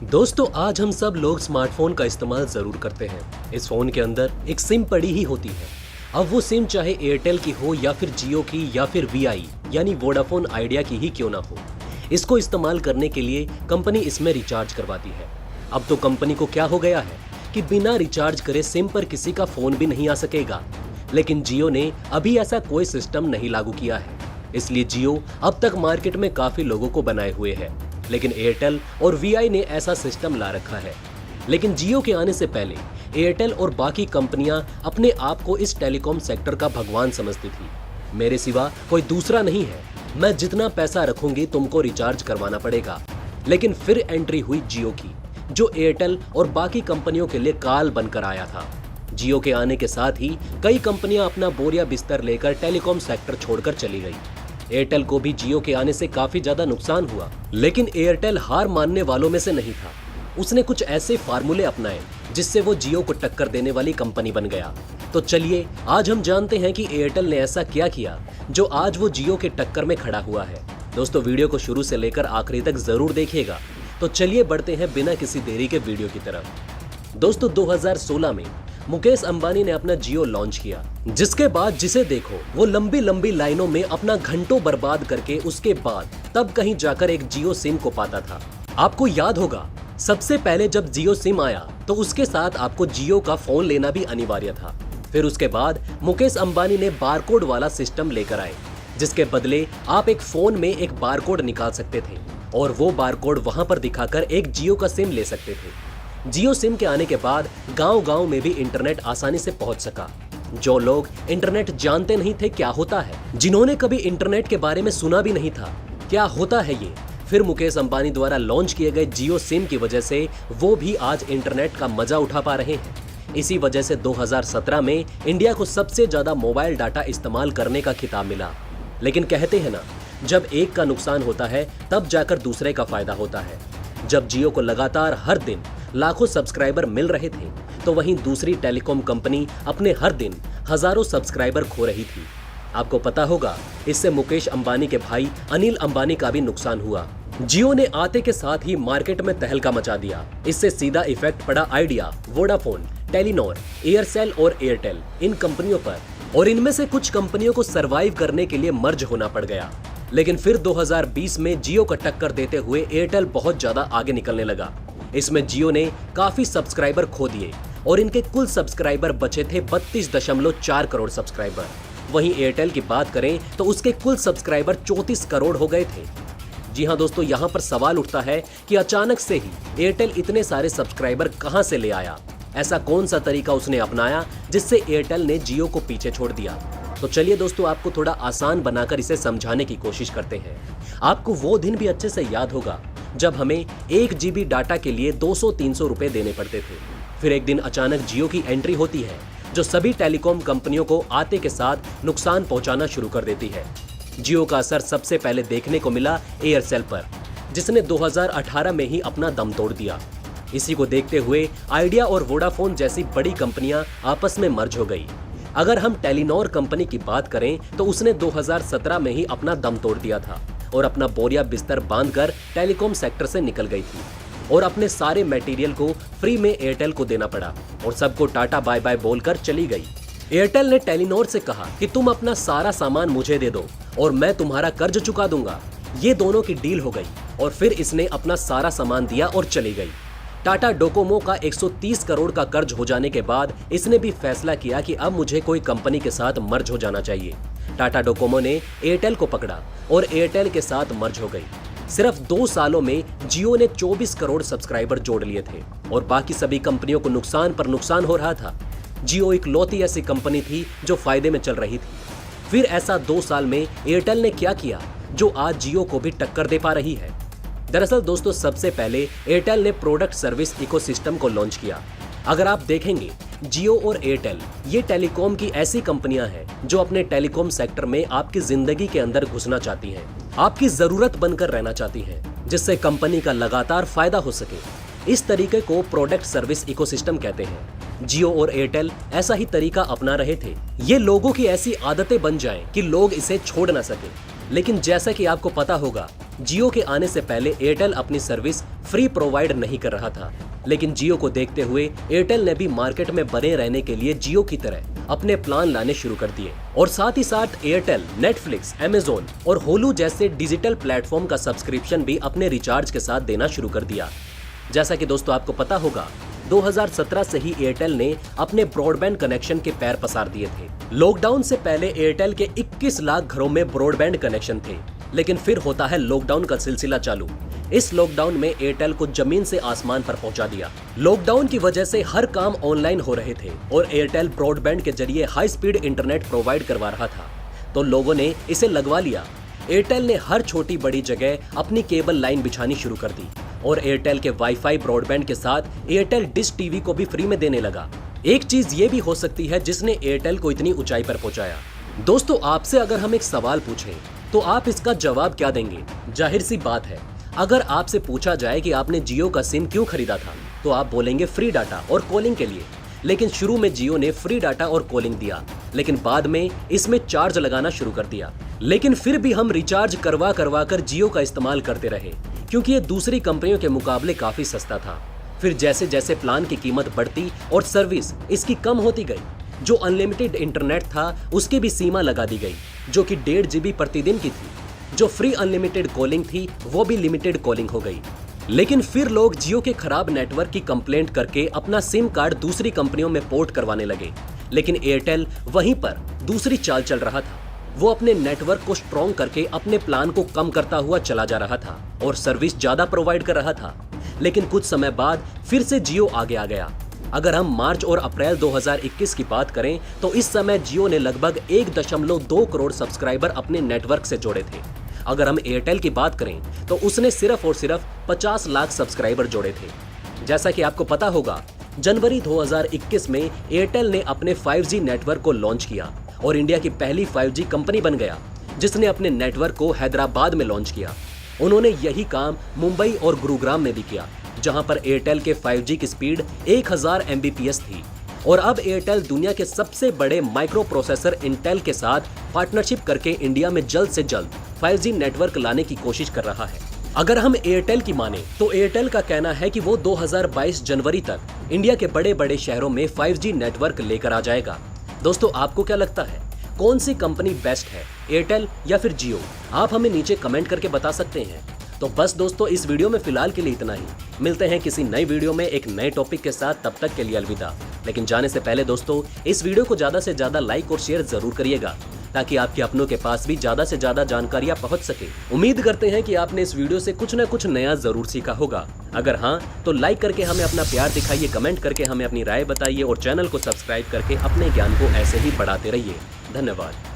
दोस्तों आज हम सब लोग स्मार्टफोन का इस्तेमाल जरूर करते हैं। इस फोन के अंदर एक सिम पड़ी ही होती है। अब वो सिम चाहे एयरटेल की हो या फिर जियो की या फिर वीआई यानी वोडाफोन आइडिया की ही क्यों ना हो, इसको इस्तेमाल करने के लिए कंपनी इसमें रिचार्ज करवाती है। अब तो कंपनी को क्या हो गया है कि बिना रिचार्ज करे सिम पर किसी का फोन भी नहीं आ सकेगा। लेकिन जियो ने अभी ऐसा कोई सिस्टम नहीं लागू किया है, इसलिए जियो अब तक मार्केट में काफी लोगों को बनाए हुए है। लेकिन एयरटेल और वीआई ने ऐसा सिस्टम ला रखा है। लेकिन जियो के आने से पहले एयरटेल और बाकी कंपनियां अपने आप को इस टेलीकॉम सेक्टर का भगवान समझती थी। मेरे सिवा कोई दूसरा नहीं है, मैं जितना पैसा रखूंगी तुमको रिचार्ज करवाना पड़ेगा। लेकिन फिर एंट्री हुई जियो की, जो एयरटेल और बाकी कंपनियों के लिए काल बनकर आया था। जियो के आने के साथ ही कई कंपनियां अपना बोरिया बिस्तर लेकर टेलीकॉम सेक्टर छोड़कर चली गई। एयरटेल को भी जियो के आने से काफी ज्यादा नुकसान हुआ, लेकिन एयरटेल हार मानने वालों में से नहीं था। उसने कुछ ऐसे फार्मूले अपनाए जिससे वो जियो को टक्कर देने वाली कंपनी बन गया। तो चलिए आज हम जानते हैं कि एयरटेल ने ऐसा क्या किया जो आज वो जियो के टक्कर में खड़ा हुआ है। दोस्तों वीडियो को शुरू से लेकर आखिरी तक जरूर देखिएगा। तो चलिए बढ़ते हैं बिना किसी देरी के वीडियो की तरफ। दोस्तों 2016 में मुकेश अंबानी ने अपना जियो लॉन्च किया, जिसके बाद जिसे देखो वो लंबी लंबी लाइनों में अपना घंटों बर्बाद करके उसके बाद तब कहीं जाकर एक जियो सिम को पाता था। आपको याद होगा सबसे पहले जब जियो सिम आया तो उसके साथ आपको जियो का फोन लेना भी अनिवार्य था। फिर उसके बाद मुकेश अंबानी ने बारकोड वाला सिस्टम लेकर आए, जिसके बदले आप एक फोन में एक बारकोड निकाल सकते थे और वो बारकोड वहां पर दिखाकर एक जियो का सिम ले सकते थे। जियो सिम के आने के बाद गांव-गांव में भी इंटरनेट आसानी से पहुंच सका। जो लोग इंटरनेट जानते नहीं थे क्या होता है, जिन्होंने कभी इंटरनेट के बारे में सुना भी नहीं था क्या होता है ये, फिर मुकेश अंबानी द्वारा लॉन्च किए गए जियो सिम की वजह से वो भी आज इंटरनेट का मजा उठा पा रहे हैं। इसी वजह से 2017 में इंडिया को सबसे ज्यादा मोबाइल डाटा इस्तेमाल करने का खिताब मिला। लेकिन कहते हैं ना, जब एक का नुकसान होता है तब जाकर दूसरे का फायदा होता है। जब जियो को लगातार हर दिन लाखों सब्सक्राइबर मिल रहे थे, तो वहीं दूसरी टेलीकॉम कंपनी अपने हर दिन हजारों सब्सक्राइबर खो रही थी। आपको पता होगा इससे मुकेश अंबानी के भाई अनिल अंबानी का भी नुकसान हुआ। जियो ने आते के साथ ही मार्केट में तहलका मचा दिया। इससे सीधा इफेक्ट पड़ा आइडिया, वोडाफोन, टेलीनॉर, एयरसेल और एयरटेल इन कंपनियों पर, और इनमें से कुछ कंपनियों को सरवाइव करने के लिए मर्ज होना पड़ गया। लेकिन फिर 2020 में जियो को टक्कर देते हुए एयरटेल बहुत ज्यादा आगे निकलने लगा। इसमें जियो ने काफी सब्सक्राइबर खो दिए और इनके कुल सब्सक्राइबर बचे थे 32.4 करोड़ सब्सक्राइबर। वहीं एयरटेल की बात करें तो उसके कुल सब्सक्राइबर 34 करोड़ हो गए थे। जी हां दोस्तों, यहाँ पर सवाल उठता है कि अचानक से ही एयरटेल इतने सारे सब्सक्राइबर कहां से ले आया? ऐसा कौन सा तरीका उसने अपनाया जिससे एयरटेल ने जियो को पीछे छोड़ दिया? तो चलिए दोस्तों आपको थोड़ा आसान बनाकर इसे समझाने की कोशिश करते हैं। आपको वो दिन भी अच्छे से याद होगा जब हमें 1 GB डाटा के लिए 200-300 रुपए देने पड़ते थे। फिर एक दिन अचानक जियो की एंट्री होती है, जो सभी टेलीकॉम कंपनियों को आते के साथ नुकसान पहुंचाना शुरू कर देती है। जियो का असर सबसे पहले देखने को मिला एयरसेल पर, जिसने 2018 में ही अपना दम तोड़ दिया। इसी को देखते हुए आइडिया और वोडाफोन जैसी बड़ी कंपनियां आपस में मर्ज हो गई। अगर हम टेलीनॉर कंपनी की बात करें तो उसने 2017 में ही अपना दम तोड़ दिया था और अपना बोरिया बिस्तर बांधकर टेलीकॉम सेक्टर से निकल गई थी और अपने सारे मटेरियल को फ्री में एयरटेल को देना पड़ा और सबको टाटा बाय बाय बोलकर चली गई। एयरटेल ने टेलीनॉर से कहा कि तुम अपना सारा सामान मुझे दे दो और मैं तुम्हारा कर्ज चुका दूंगा। ये दोनों की डील हो गई और फिर इसने अपना सारा सामान दिया और चली गई। टाटा डोकोमो का 130 करोड़ का कर्ज हो जाने के बाद इसने भी फैसला किया कि अब मुझे कोई कंपनी के साथ मर्ज हो जाना चाहिए। टाटा डोकोमो ने एयरटेल को पकड़ा और एयरटेल के साथ मर्ज हो गई। सिर्फ 2 सालों में जियो ने 24 करोड़ सब्सक्राइबर जोड़ लिए थे और बाकी सभी कंपनियों को नुकसान पर नुकसान हो रहा था। जियो इकलौती ऐसी कंपनी थी जो फायदे में चल रही थी। फिर ऐसा 2 साल में एयरटेल ने क्या किया जो आज जियो को भी टक्कर दे पा रही है? दरअसल दोस्तों सबसे पहले एयरटेल ने प्रोडक्ट सर्विस इकोसिस्टम को लॉन्च किया। अगर आप देखेंगे जियो और एयरटेल ये टेलीकॉम की ऐसी कंपनियां हैं जो अपने टेलीकॉम सेक्टर में आपकी जिंदगी के अंदर घुसना चाहती हैं, आपकी जरूरत बनकर रहना चाहती हैं, जिससे कंपनी का लगातार फायदा हो सके। इस तरीके को प्रोडक्ट सर्विस इकोसिस्टम कहते हैं। जियो और एयरटेल ऐसा ही तरीका अपना रहे थे। ये लोगों की ऐसी आदतें बन जाएं कि लोग इसे छोड़ ना सके। लेकिन जैसा कि आपको पता होगा, जियो के आने से पहले एयरटेल अपनी सर्विस फ्री प्रोवाइड नहीं कर रहा था, लेकिन जियो को देखते हुए एयरटेल ने भी मार्केट में बने रहने के लिए जियो की तरह अपने प्लान लाने शुरू कर दिए और साथ ही साथ एयरटेल नेटफ्लिक्स, अमेज़न और होलू जैसे डिजिटल प्लेटफॉर्म का सब्सक्रिप्शन भी अपने रिचार्ज के साथ देना शुरू कर दिया। जैसा कि दोस्तों आपको पता होगा, 2017 से ही एयरटेल ने अपने ब्रॉडबैंड कनेक्शन के पैर पसार दिए थे। लॉकडाउन से पहले एयरटेल के 21 लाख घरों में ब्रॉडबैंड कनेक्शन थे, लेकिन फिर होता है लॉकडाउन का सिलसिला चालू। इस लॉकडाउन में एयरटेल को जमीन से आसमान पर पहुंचा दिया। लॉकडाउन की वजह से हर काम ऑनलाइन हो रहे थे और एयरटेल ब्रॉडबैंड के जरिए हाई स्पीड इंटरनेट प्रोवाइड करवा रहा था, तो लोगों ने इसे लगवा लिया। एयरटेल ने हर छोटी बड़ी जगह अपनी केबल लाइन बिछानी शुरू कर दी और एयरटेल के वाईफाई ब्रॉडबैंड के साथ एयरटेल डिश टीवी को भी फ्री में देने लगा। एक चीज ये भी हो सकती है जिसने एयरटेल को इतनी ऊंचाई पर पहुंचाया। दोस्तों, आपसे अगर हम एक सवाल पूछें तो आप इसका जवाब क्या देंगे? जाहिर सी बात है, अगर आपसे पूछा जाए कि आपने जियो का सिम क्यों खरीदा था, तो आप बोलेंगे फ्री डाटा और कॉलिंग के लिए। लेकिन शुरू में जियो ने फ्री डाटा और कॉलिंग दिया, लेकिन बाद में इसमें चार्ज लगाना शुरू कर दिया। लेकिन फिर भी हम रिचार्ज करवा कर जियो का इस्तेमाल करते रहे, क्योंकि ये दूसरी कंपनियों के मुकाबले काफी सस्ता था। फिर जैसे जैसे प्लान की कीमत बढ़ती और सर्विस इसकी कम होती गई, जो अनलिमिटेड इंटरनेट था उसकी भी सीमा लगा दी गई, जो कि 1.5 GB प्रतिदिन की थी। जो फ्री अनलिमिटेड कॉलिंग थी वो भी लिमिटेड कॉलिंग हो गई। लेकिन फिर लोग जियो के खराब नेटवर्क की कंप्लेंट करके अपना सिम कार्ड दूसरी कंपनियों में पोर्ट करवाने लगे। लेकिन एयरटेल वहीं पर दूसरी चाल चल रहा था। वो अपने नेटवर्क को स्ट्रॉन्ग करके अपने प्लान को कम करता हुआ चला जा रहा था और सर्विस ज्यादा प्रोवाइड कर रहा था। लेकिन कुछ समय बाद फिर से जियो आगे आ गया। अगर हम मार्च और अप्रैल 2021 की बात करें तो इस समय जियो ने लगभग 1.2 करोड़ सब्सक्राइबर अपने नेटवर्क से जोड़े थे। अगर हम एयरटेल की बात करें तो उसने सिर्फ और सिर्फ 50 लाख सब्सक्राइबर जोड़े थे। जैसा कि आपको पता होगा, जनवरी 2021 में एयरटेल ने अपने 5G नेटवर्क को लॉन्च किया और इंडिया की पहली 5G कंपनी बन गया, जिसने अपने नेटवर्क को हैदराबाद में लॉन्च किया। उन्होंने यही काम मुंबई और गुरुग्राम में भी किया, जहां पर एयरटेल के 5G की स्पीड 1000 Mbps थी। और अब एयरटेल दुनिया के सबसे बड़े माइक्रो प्रोसेसर इंटेल के साथ पार्टनरशिप करके इंडिया में जल्द से जल्द 5G नेटवर्क लाने की कोशिश कर रहा है। अगर हम एयरटेल की माने तो एयरटेल का कहना है कि वो 2022 जनवरी तक इंडिया के बड़े बड़े शहरों में 5G नेटवर्क लेकर आ जाएगा। दोस्तों, आपको क्या लगता है, कौन सी कंपनी बेस्ट है, एयरटेल या फिर जियो? आप हमें नीचे कमेंट करके बता सकते हैं। तो बस दोस्तों, इस वीडियो में फिलहाल के लिए इतना ही। मिलते हैं किसी नई वीडियो में एक नए टॉपिक के साथ, तब तक के लिए अलविदा। लेकिन जाने से पहले दोस्तों, इस वीडियो को ज्यादा से ज्यादा लाइक और शेयर जरूर करिएगा, ताकि आपके अपनों के पास भी ज्यादा से ज्यादा जानकारियां पहुंच सके। उम्मीद करते हैं कि आपने इस वीडियो से कुछ न कुछ नया जरूर सीखा होगा। अगर हाँ, तो लाइक करके हमें अपना प्यार दिखाइए, कमेंट करके हमें अपनी राय बताइए और चैनल को सब्सक्राइब करके अपने ज्ञान को ऐसे ही बढ़ाते रहिए। धन्यवाद।